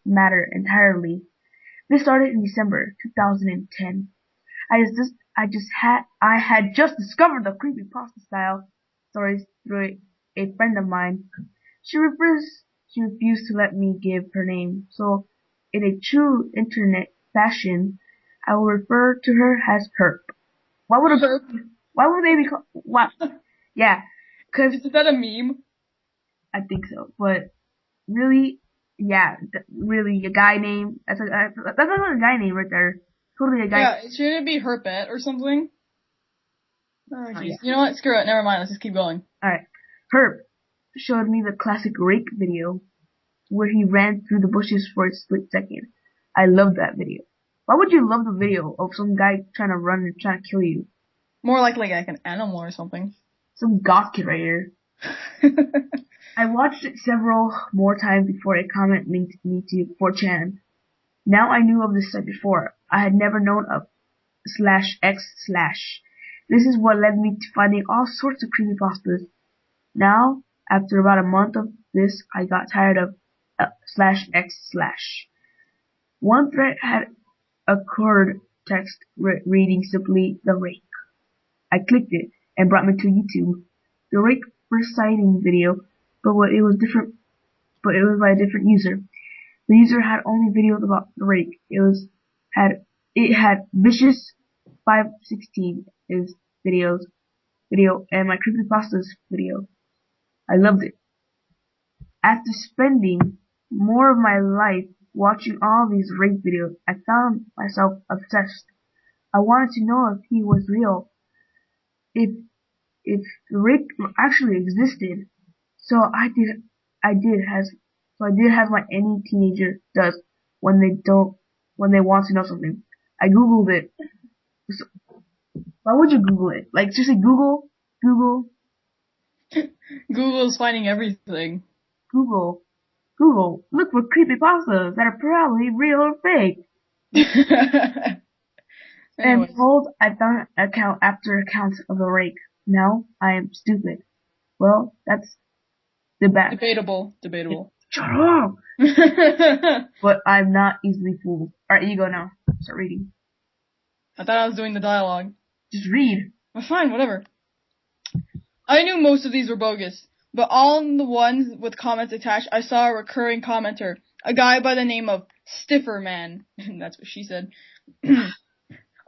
matter entirely. This started in December 2010. I had just discovered the creepypasta style stories through a friend of mine. She refused to let me give her name, so in a true internet fashion, I will refer to her as Herp. Why would a Herp? Why would they be called? Why? Yeah, cause Is that a meme? I think so. But really, yeah, really a guy name. That's not a guy name right there. Totally a guy. Yeah, shouldn't it be Herpet or something? Oh, jeez. Yeah. You know what? Screw it. Never mind. Let's just keep going. All right. Herb showed me the classic Rake video where he ran through the bushes for a split second. I loved that video. Why would you love the video of some guy trying to run and trying to kill you? More likely like an animal or something. Some goth kid right here. I watched it several more times before a comment linked me to 4chan. Now I knew of this site before. I had never known of /x/. This is what led me to finding all sorts of creepypastas. Now, after about a month of this, I got tired of /x/. One thread had occurred text reading simply the Rake. I clicked it and brought me to YouTube. The Rake first sighting video, but it was by a different user. The user had only videos about the Rake. It had vicious 516 is video and my creepypastas video. I loved it. After spending more of my life watching all these Rake videos, I found myself obsessed. I wanted to know if he was real, if Rake actually existed. So I did as what any teenager does when they want to know something. I googled it. So, why would you Google it? Like seriously, Google. Google's finding everything. Google, look for creepypastas that are probably real or fake. And behold, I found account after account of the Rake. Now I am stupid. Well, that's Debatable. Shut up! But I'm not easily fooled. Alright, you go now. Start reading. I thought I was doing the dialogue. Just read. Well, fine, whatever. I knew most of these were bogus, but on the ones with comments attached, I saw a recurring commenter, a guy by the name of Stifferman. That's what she said.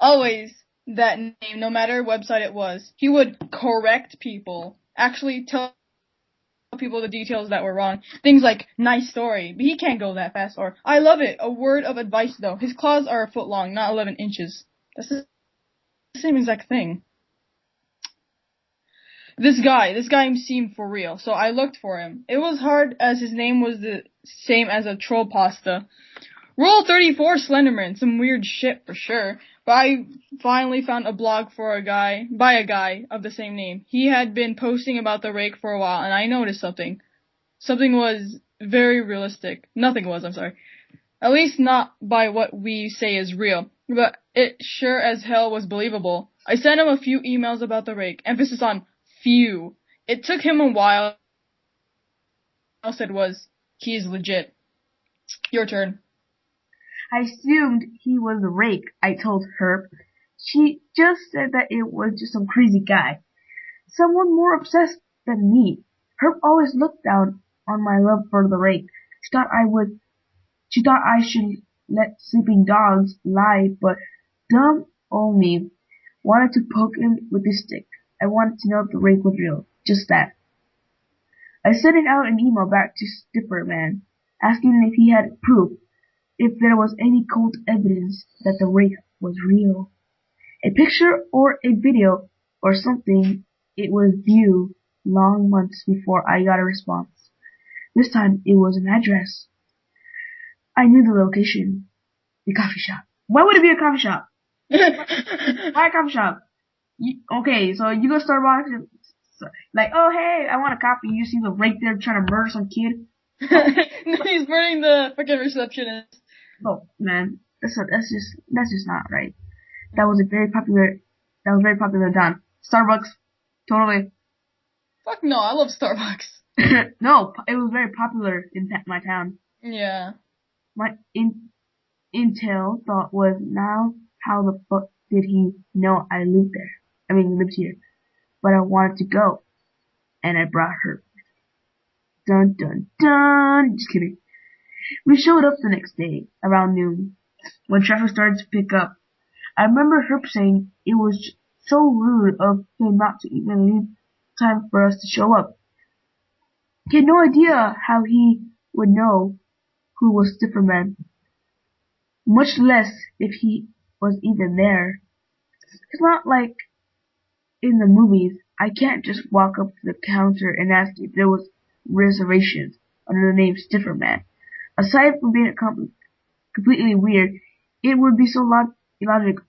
Always that name, no matter what website it was. He would correct people, actually tell people the details that were wrong. Things like, nice story, but he can't go that fast, or, I love it, a word of advice though. His claws are a foot long, not 11 inches. That's the same exact thing. This guy seemed for real, so I looked for him. It was hard as his name was the same as a troll pasta. Rule 34 Slenderman, some weird shit for sure. But I finally found a blog by a guy of the same name. He had been posting about the Rake for a while, and I noticed something. Something was very realistic. Nothing was, I'm sorry. At least not by what we say is real. But it sure as hell was believable. I sent him a few emails about the Rake. Emphasis on few. It took him a while. All I said was, he's legit. Your turn. I assumed he was the Rake, I told Herb. She just said that it was just some crazy guy. Someone more obsessed than me. Herb always looked down on my love for the Rake. She thought I should let sleeping dogs lie, but dumb old me wanted to poke him with his stick. I wanted to know if the Rake was real. Just that. I sent out an email back to Stifferman, asking if he had proof, if there was any cold evidence that the Rake was real. A picture or a video or something. It was due long months before I got a response. This time it was an address. I knew the location. The coffee shop. Why would it be a coffee shop? Why a coffee shop? Okay, so you go to Starbucks and like, oh hey, I want a coffee. You see the Rake there trying to murder some kid. He's burning the freaking receptionist. Oh man, that's just not right. That was very popular down. Starbucks, totally. Fuck no, I love Starbucks. No, it was very popular in my town. Yeah. My intel thought was, now how the fuck did he know I lived there? Lived here. But I wanted to go, and I brought her. Dun dun dun. Just kidding. We showed up the next day around noon when traffic started to pick up. I remember Herb saying it was so rude of him not to even leave time for us to show up. He had no idea how he would know who was Stifferman, much less if he was even there. It's not like in the movies. I can't just walk up to the counter and ask if there was reservations under the name Stifferman. Aside from being completely weird, it would be so illogical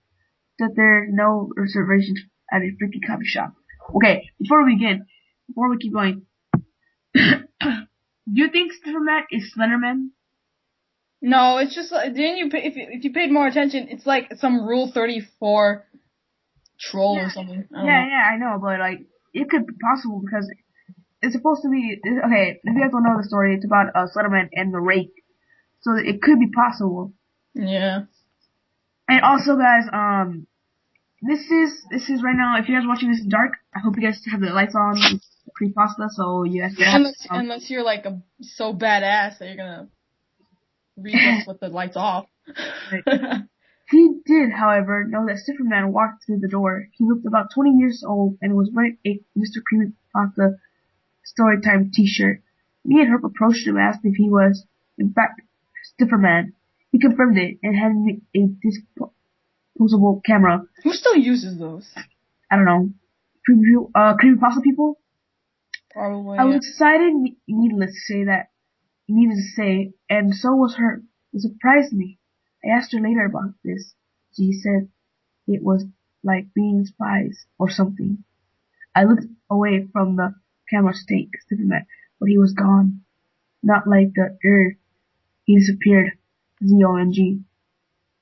that there are no reservations at a freaking coffee shop. Okay, before we keep going, do you think Stifferman is Slenderman? No, it's just like, didn't you? If you paid more attention, it's like some Rule 34 troll or something. I don't know. I know, but like it could be possible because it's supposed to be okay. If you guys don't know the story, it's about Slenderman and the Rake, so it could be possible. Yeah. And also, guys, this is right now. If you guys are watching this in dark, I hope you guys have the lights on. It's Creepypasta, so you guys can. Unless you're like so badass that you're gonna read this with the lights off. Right. He did, however, know that Stifferman walked through the door. He looked about 20 years old and was wearing a Mr. Creepypasta Storytime t-shirt. Me and Herb approached him and asked if he was, in fact, Stifferman. He confirmed it and handed me a disposable camera. Who still uses those? I don't know. Creepypasta people? Probably. I was excited, needless to say, and so was Herb. It surprised me. I asked her later about this. She said it was like being spies or something. I looked away from the camera stake, Stifferman, but he was gone. Not like the earth. He disappeared. Z-O-N-G.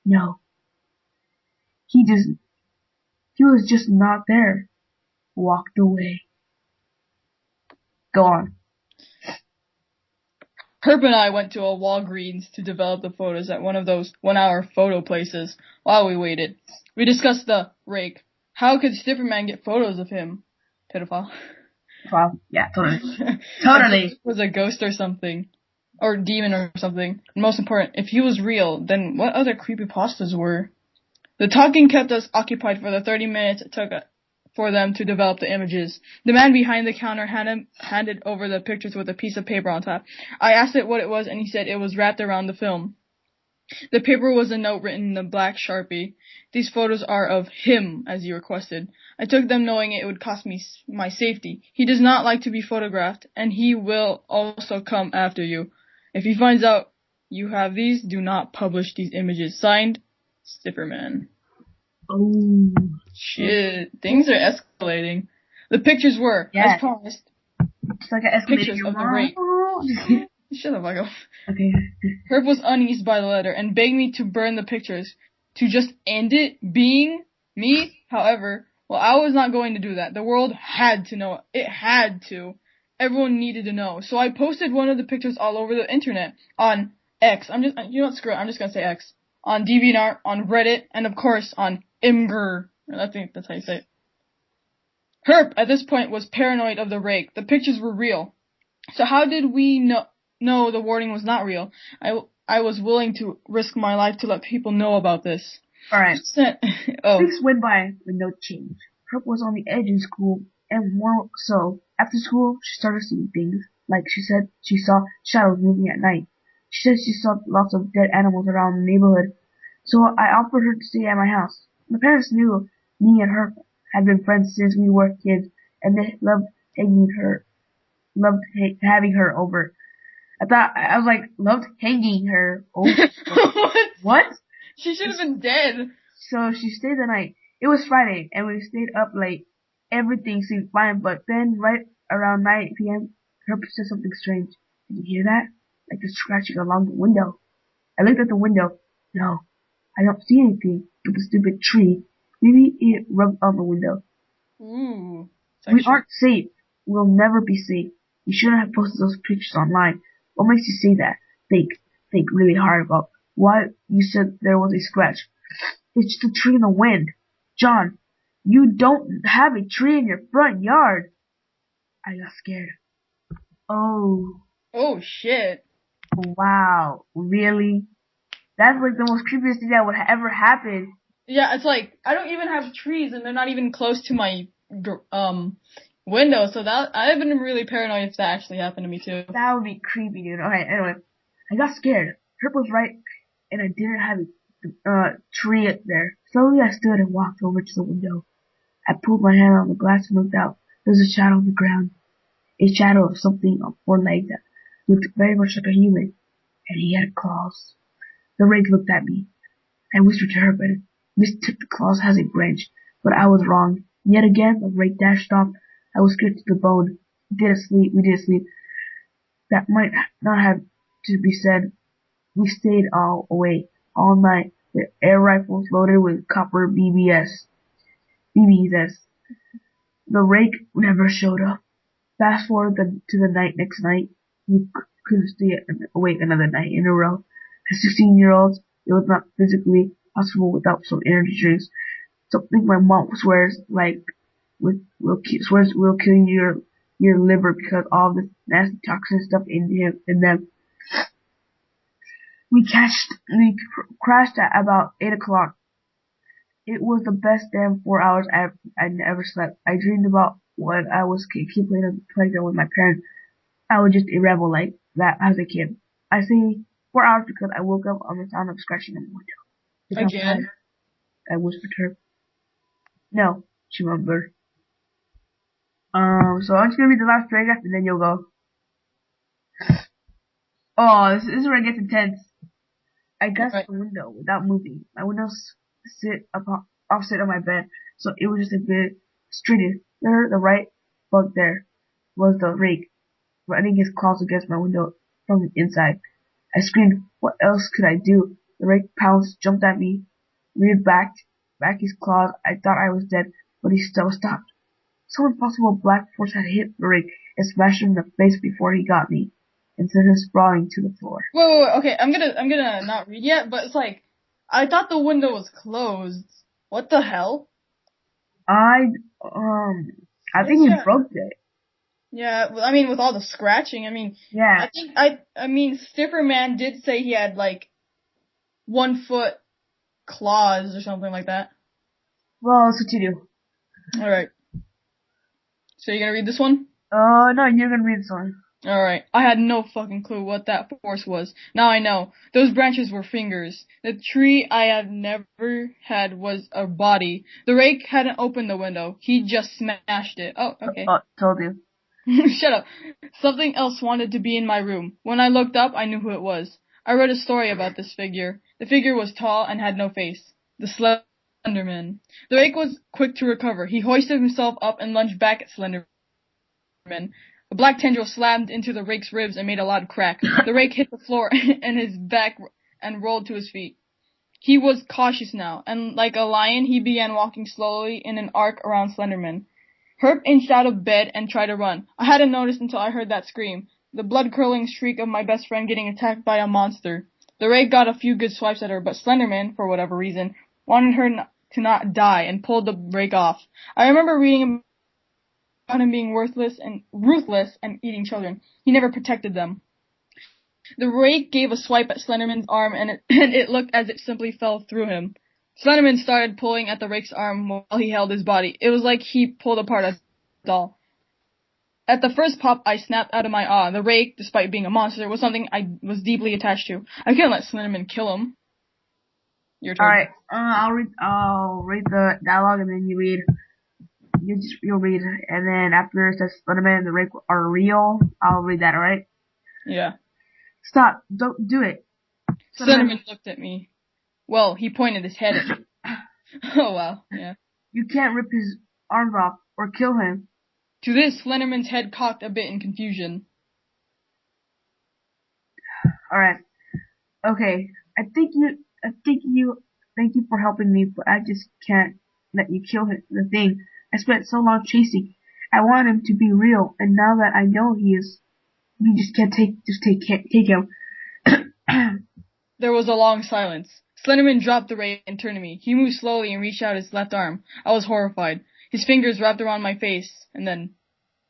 No. He was just not there. Walked away. Go on. Herb and I went to a Walgreens to develop the photos at one of those 1-hour photo places while we waited. We discussed the Rake. How could Stifferman get photos of him? Pedophile. Wow. Yeah, totally. Totally. If he was a ghost or something. Or demon or something. And most important, if he was real, then what other creepypastas were? The talking kept us occupied for the 30 minutes it took for them to develop the images. The man behind the counter handed over the pictures with a piece of paper on top. I asked it what it was, and he said it was wrapped around the film. The paper was a note written in a black Sharpie. These photos are of him, as you requested. I took them knowing it would cost me my safety. He does not like to be photographed, and he will also come after you. If he finds out you have these, do not publish these images. Signed, Stifferman. Oh. Shit, things are escalating. The pictures were, as promised, it's like an pictures of the Rake. Shut the fuck up. Okay. Herb was uneased by the letter and begged me to burn the pictures, to just end it being me. However, well, I was not going to do that. The world had to know. It had to. Everyone needed to know. So I posted one of the pictures all over the internet on X. Screw it. I'm just gonna say X. On DeviantArt, on Reddit, and of course on Imgur. I think that's how you say it. Herb, at this point, was paranoid of the Rake. The pictures were real. So how did we know the warning was not real? I was willing to risk my life to let people know about this. Alright. Oh. Weeks went by with no change. Herb was on the edge in school, and more so. After school, she started seeing things. Like she said, she saw shadows moving at night. She said she saw lots of dead animals around the neighborhood. So I offered her to stay at my house. My parents knew me and her had been friends since we were kids, and they loved having her over. I was like, loved hanging her over. What? She should have been dead. So she stayed the night. It was Friday, and we stayed up late. Everything seemed fine, but then right around 9 p.m., Herb said something strange. Did you hear that? Like the scratching along the window. I looked at the window. No, I don't see anything but the stupid tree. Maybe it rubbed on the window. Ooh. We aren't safe. We'll never be safe. You shouldn't have posted those pictures online. What makes you say that? Fake think really hard about why you said there was a scratch. It's the tree in the wind. John, you don't have a tree in your front yard. I got scared. Oh, Oh shit. wow. Really? That's like the most creepiest thing that would ever happen. Yeah, it's like I don't even have trees, and they're not even close to my window. So that I've been really paranoid if that actually happened to me too. That would be creepy, dude. Okay, anyway, I got scared. Herb was right, and I didn't have a tree up there. Slowly, I stood and walked over to the window. I pulled my hand on the glass and looked out. There was a shadow on the ground, a shadow of something on four legs that looked very much like a human, and he had claws. The rake looked at me. I whispered to her, but mistook the claws as a branch, but I was wrong. Yet again, the rake dashed off. I was scared to the bone. We didn't sleep. That might not have to be said. We stayed all awake all night with air rifles loaded with copper BBs. The rake never showed up. Fast forward to the next night. We couldn't stay awake another night in a row. As 16-year-olds, it was not physically possible without some energy drinks. Something my mom swears will kill your liver because all this nasty toxin stuff in them. We crashed at about 8 o'clock. It was the best damn 4 hours I ever slept. I dreamed about when I was keep playing with my parents. I was just a rebel like that as a kid. I say 4 hours because I woke up on the sound of scratching on the window. Again? I whispered to her. No, she mumbled. So I'm just gonna read the last paragraph and then you'll go. Oh, this is where it gets intense. I guessed the window without moving. My windows sit opposite of my bed, so it was just a bit straightened. There, the right bug there was the rake, running his claws against my window from the inside. I screamed. What else could I do? The rake pounced, jumped at me, reared back his claws. I thought I was dead, but he still stopped. Some impossible black force had hit the rake and smashed him in the face before he got me, and sent him sprawling to the floor. Wait, okay, I'm gonna not read yet, but it's like, I thought the window was closed. What the hell? I think he broke it. Yeah, I mean, with all the scratching, I mean, yeah. I mean, Stifferman did say he had, like, 1 foot claws or something like that. Well, that's what you do. Alright. So you gonna read this one? No, you're gonna read this one. Alright. I had no fucking clue what that force was. Now I know. Those branches were fingers. The tree I had never had was a body. The rake hadn't opened the window. He just smashed it. Oh, okay. Told you. Shut up. Something else wanted to be in my room. When I looked up, I knew who it was. I read a story about this figure. The figure was tall and had no face. The Slenderman. The rake was quick to recover. He hoisted himself up and lunged back at Slenderman. A black tendril slammed into the rake's ribs and made a loud crack. The rake hit the floor and his back and rolled to his feet. He was cautious now, and like a lion, he began walking slowly in an arc around Slenderman. Herb inched out of bed and tried to run. I hadn't noticed until I heard that scream. The blood-curdling shriek of my best friend getting attacked by a monster. The rake got a few good swipes at her, but Slenderman, for whatever reason, wanted her to not die and pulled the rake off. I remember reading about him being ruthless and eating children. He never protected them. The rake gave a swipe at Slenderman's arm, and it looked as if it simply fell through him. Slenderman started pulling at the rake's arm while he held his body. It was like he pulled apart a doll. At the first pop, I snapped out of my awe. The rake, despite being a monster, was something I was deeply attached to. I couldn't let Slenderman kill him. Your turn. Alright, I'll read the dialogue and then you'll read, and then after it says Slenderman and the rake are real, I'll read that, alright? Yeah. Stop, don't do it. Slenderman looked at me. Well, he pointed his head at me. Oh wow, yeah. You can't rip his arms off or kill him. To this, Slenderman's head cocked a bit in confusion. Alright. Okay. Thank you for helping me, but I just can't let you kill the thing I spent so long chasing. I want him to be real, and now that I know he is, you just can't take him. There was a long silence. Slenderman dropped the rake and turned to me. He moved slowly and reached out his left arm. I was horrified. His fingers wrapped around my face, and then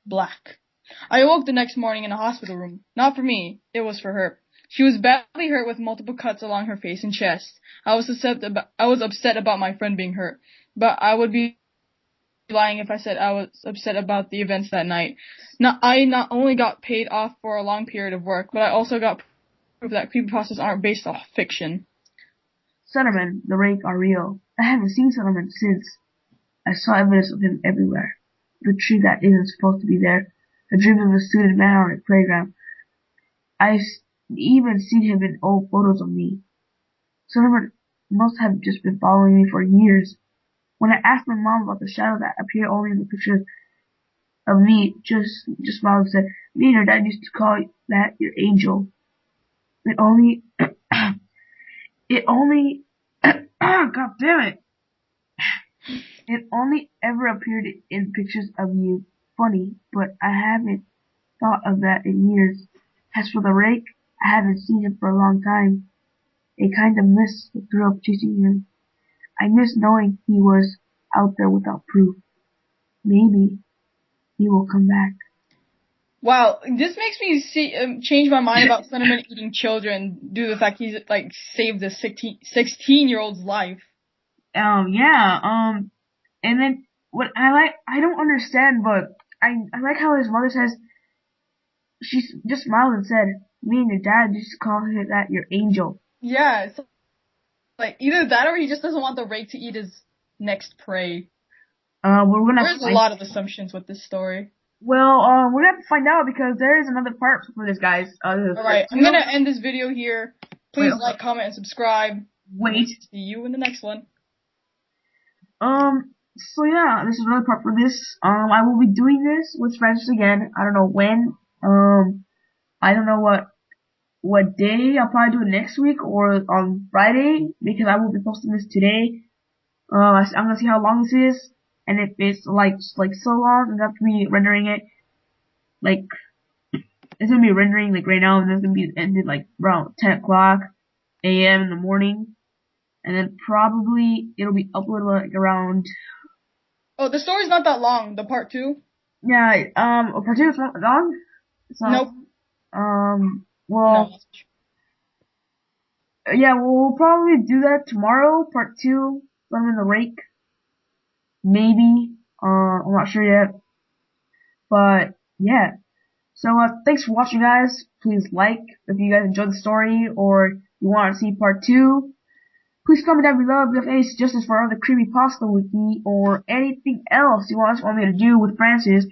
black. I awoke the next morning in a hospital room. Not for me. It was for her. She was badly hurt with multiple cuts along her face and chest. I was upset about my friend being hurt, but I would be lying if I said I was upset about the events that night. I not only got paid off for a long period of work, but I also got proof that creepypastas aren't based off fiction. Slenderman, the Rake are real. I haven't seen Slenderman since. I saw evidence of him everywhere. The tree that isn't supposed to be there. The dreams of a student man on a playground. I've even seen him in old photos of me. Slenderman must have just been following me for years. When I asked my mom about the shadow that appeared only in the pictures of me, just smiled and said, "Me and your dad used to call that your angel." It only, God damn it. It only ever appeared in pictures of you. Funny, but I haven't thought of that in years. As for the Rake, I haven't seen him for a long time. I kind of miss the thrill of chasing him. I miss knowing he was out there without proof. Maybe he will come back. Wow, this makes me change my mind about Slenderman eating children due to the fact he's like saved a 16-year-old's life. And then what I don't understand, but I like how his mother says, she just smiled and said, "Me and your dad used to call that your angel." Yeah, it's like either that or he just doesn't want the Rake to eat his next prey. There's a lot of assumptions with this story. Well, we're gonna have to find out because there is another part for this, guys. Alright, I'm gonna end this video here. Please like, comment, and subscribe. Wait. See you in the next one. So yeah, this is another part for this. I will be doing this with Francis again. I don't know when. I don't know what day. I'll probably do it next week or on Friday because I will be posting this today. I'm gonna see how long this is, and if it's like so long, I'm gonna have to be rendering it. Like, it's gonna be rendering like right now, and it's gonna be ended like around 10 o'clock a.m. in the morning, and then probably it'll be uploaded like around. Oh, the story's not that long. The part 2. Yeah. Part 2 is not long. Nope. Well. No. Yeah, we'll probably do that tomorrow. Part 2. Slenderman the Rake. Maybe. I'm not sure yet. But yeah. So thanks for watching, guys. Please like if you guys enjoyed the story or you want to see part 2. Please comment down below if you have any suggestions for other creepypasta with me or anything else you want me to do with Francis.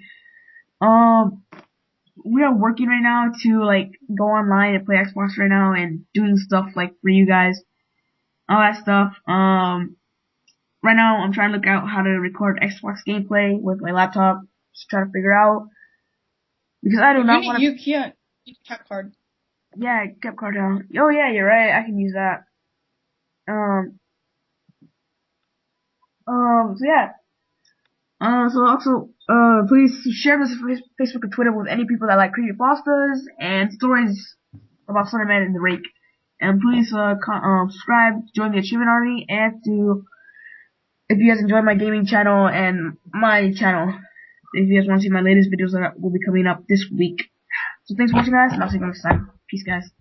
We are working right now to like go online and play Xbox right now and doing stuff like for you guys, all that stuff. Right now I'm trying to look out how to record Xbox gameplay with my laptop. Just trying to figure out because I do not want to. You can't use cap card. Yeah, cap card down. Oh yeah, you're right. I can use that. So yeah. So also, please share this on Facebook and Twitter with any people that like creepypastas and stories about Slenderman and the Rake. And please, subscribe, join the Achievement Army, and if you guys enjoy my gaming channel and my channel, if you guys want to see my latest videos that will be coming up this week. So thanks for watching, guys, and I'll see you next time. Peace, guys.